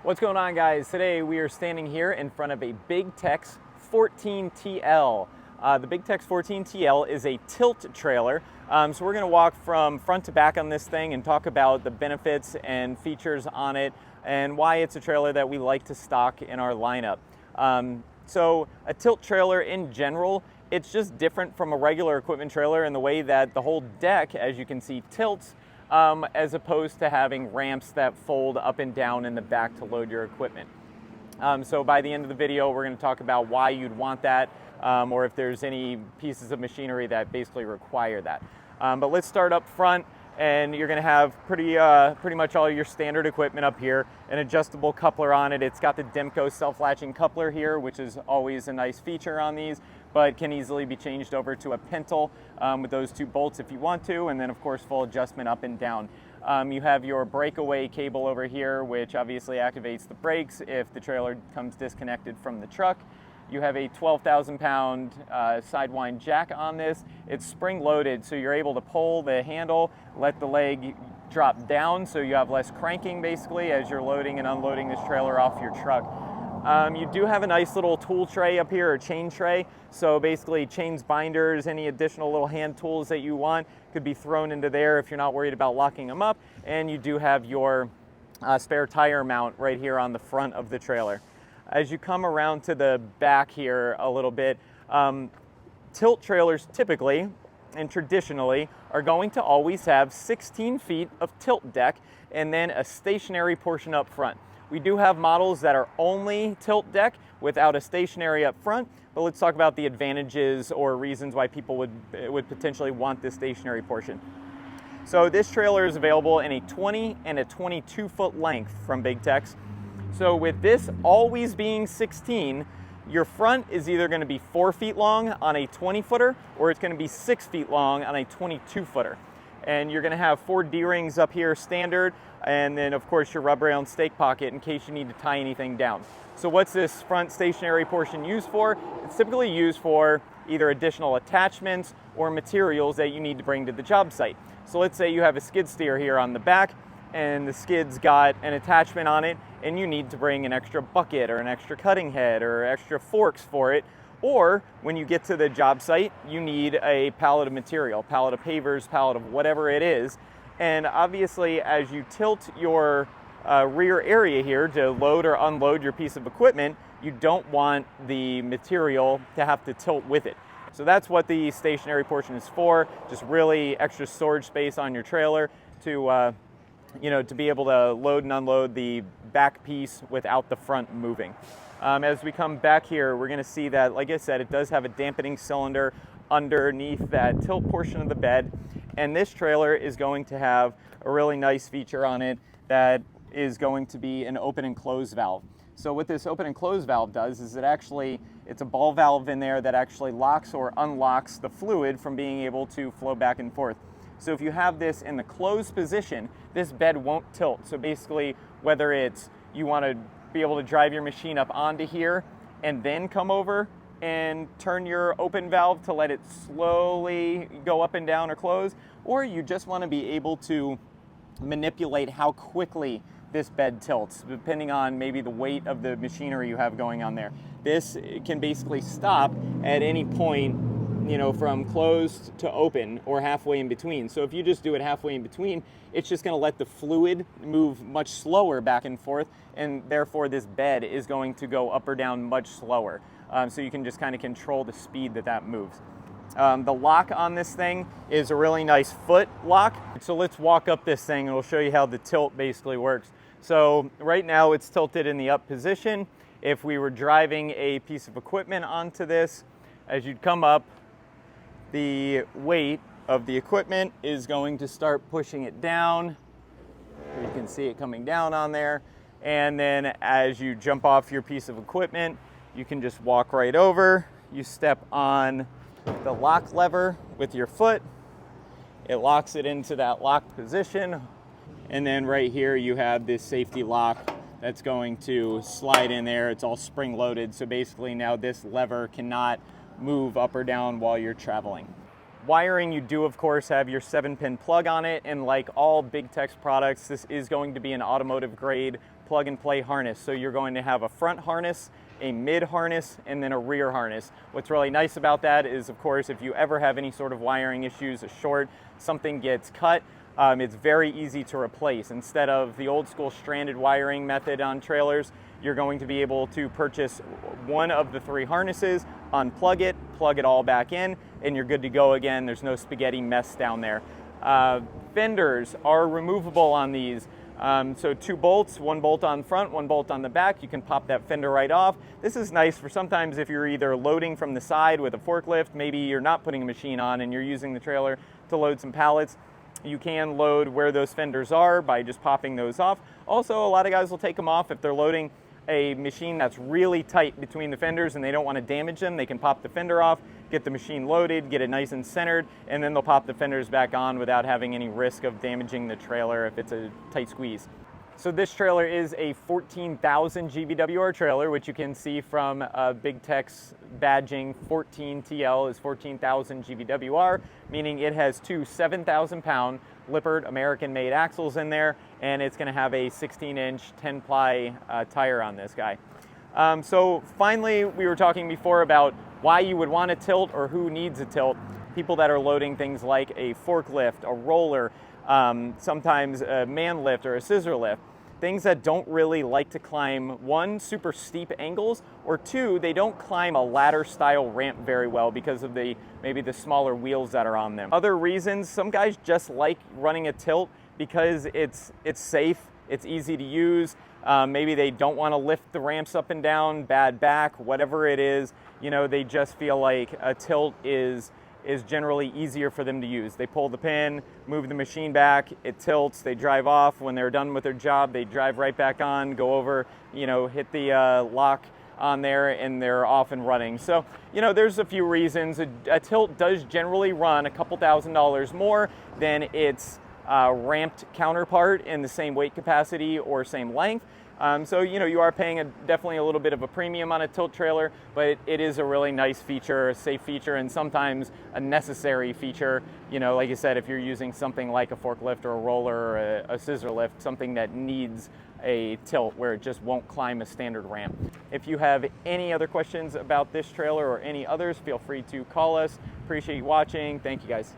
What's going on, guys? Today we are standing here in front of a Big Tex 14TL. The Big Tex 14TL is a tilt trailer. So we're going to walk from front to back on this thing and talk about the benefits and features on it and why it's a trailer that we like to stock in our lineup. So a tilt trailer in general, it's just different from a regular equipment trailer in the way that the whole deck, as you can see, tilts, as opposed to having ramps that fold up and down in the back to load your equipment. So by the end of the video, we're going to talk about why you'd want that, or if there's any pieces of machinery that basically require that. But let's start up front, and you're going to have pretty much all your standard equipment up here. An adjustable coupler on it. It's got the Demco self-latching coupler here, which is always a nice feature on these, but can easily be changed over to a pintle with those two bolts if you want to, and then of course full adjustment up and down. You have your breakaway cable over here, which obviously activates the brakes if the trailer comes disconnected from the truck. You have a 12,000 pound sidewind jack on this. It's spring loaded, so you're able to pull the handle, let the leg drop down so you have less cranking basically as you're loading and unloading this trailer off your truck. You do have a nice little tool tray up here, or chain tray. So basically chains, binders, any additional little hand tools that you want could be thrown into there if you're not worried about locking them up. And you do have your spare tire mount right here on the front of the trailer. As you come around to the back here a little bit, tilt trailers typically and traditionally are going to always have 16 feet of tilt deck and then a stationary portion up front. We do have models that are only tilt deck without a stationary up front, but let's talk about the advantages or reasons why people would potentially want this stationary portion. So this trailer is available in a 20 and a 22 foot length from Big Tex. So with this always being 16, your front is either going to be 4 feet long on a 20 footer or it's going to be 6 feet long on a 22 footer. And you're going to have 4 D-rings up here standard, and then of course your rub rail and stake pocket in case you need to tie anything down. So what's this front stationary portion used for? It's typically used for either additional attachments or materials that you need to bring to the job site. So let's say you have a skid steer here on the back and the skid's got an attachment on it and you need to bring an extra bucket or an extra cutting head or extra forks for it. Or when you get to the job site, you need a pallet of material, pallet of pavers, pallet of whatever it is. And obviously, as you tilt your rear area here to load or unload your piece of equipment, you don't want the material to have to tilt with it. So that's what the stationary portion is for, just really extra storage space on your trailer to to be able to load and unload the back piece without the front moving. As we come back here, we're going to see that, like I said, it does have a dampening cylinder underneath that tilt portion of the bed. And this trailer is going to have a really nice feature on it that is going to be an open and close valve. So what this open and close valve does is it's a ball valve in there that actually locks or unlocks the fluid from being able to flow back and forth. So if you have this in the closed position, this bed won't tilt. So basically, whether it's you want to be able to drive your machine up onto here and then come over and turn your open valve to let it slowly go up and down or close, or you just want to be able to manipulate how quickly this bed tilts, depending on maybe the weight of the machinery you have going on there. This can basically stop at any point, from closed to open or halfway in between. So if you just do it halfway in between, it's just going to let the fluid move much slower back and forth, and therefore this bed is going to go up or down much slower. So you can just kind of control the speed that moves. The lock on this thing is a really nice foot lock. So let's walk up this thing and we'll show you how the tilt basically works. So right now it's tilted in the up position. If we were driving a piece of equipment onto this, as you'd come up, the weight of the equipment is going to start pushing it down. You can see it coming down on there. And then as you jump off your piece of equipment, you can just walk right over. You step on the lock lever with your foot. It locks it into that locked position. And then right here you have this safety lock that's going to slide in there. It's all spring loaded. So basically now this lever cannot move up or down while you're traveling. Wiring, you do of course have your 7-pin plug on it, and like all Big Tex products, this is going to be an automotive grade plug and play harness. So you're going to have a front harness, a mid harness, and then a rear harness. What's really nice about that is, of course, if you ever have any sort of wiring issues, a short, something gets cut, it's very easy to replace. Instead of the old school stranded wiring method on trailers, you're going to be able to purchase one of the 3 harnesses, unplug it, plug it all back in, and you're good to go again. There's no spaghetti mess down there. Fenders are removable on these. So 2 bolts, 1 bolt on front, 1 bolt on the back. You can pop that fender right off. This is nice for sometimes if you're either loading from the side with a forklift, maybe you're not putting a machine on and you're using the trailer to load some pallets. You can load where those fenders are by just popping those off. Also, a lot of guys will take them off if they're loading a machine that's really tight between the fenders and they don't want to damage them. They can pop the fender off, get the machine loaded, get it nice and centered, and then they'll pop the fenders back on without having any risk of damaging the trailer if it's a tight squeeze. So this trailer is a 14,000 GVWR trailer, which you can see from Big Tech's badging. 14TL is 14,000 GVWR, meaning it has 2 7,000-pound Lippert American-made axles in there, and it's going to have a 16-inch 10-ply tire on this guy. So finally, we were talking before about why you would want a tilt or who needs a tilt. People that are loading things like a forklift, a roller, sometimes a man lift or a scissor lift. Things that don't really like to climb, 1, super steep angles, or 2, they don't climb a ladder style ramp very well because of maybe the smaller wheels that are on them. Other reasons, some guys just like running a tilt because it's safe, it's easy to use. Maybe they don't want to lift the ramps up and down, bad back, whatever it is. You know, they just feel like a tilt is generally easier for them to use. They pull the pin, move the machine back, it tilts, they drive off. When they're done with their job, they drive right back on, go over, hit the lock on there, and they're off and running. So, there's a few reasons. A tilt does generally run a couple $1,000s more than its ramped counterpart in the same weight capacity or same length. So, you are paying definitely a little bit of a premium on a tilt trailer, but it is a really nice feature, a safe feature, and sometimes a necessary feature. Like I said, if you're using something like a forklift or a roller or a scissor lift, something that needs a tilt where it just won't climb a standard ramp. If you have any other questions about this trailer or any others, feel free to call us. Appreciate you watching. Thank you guys.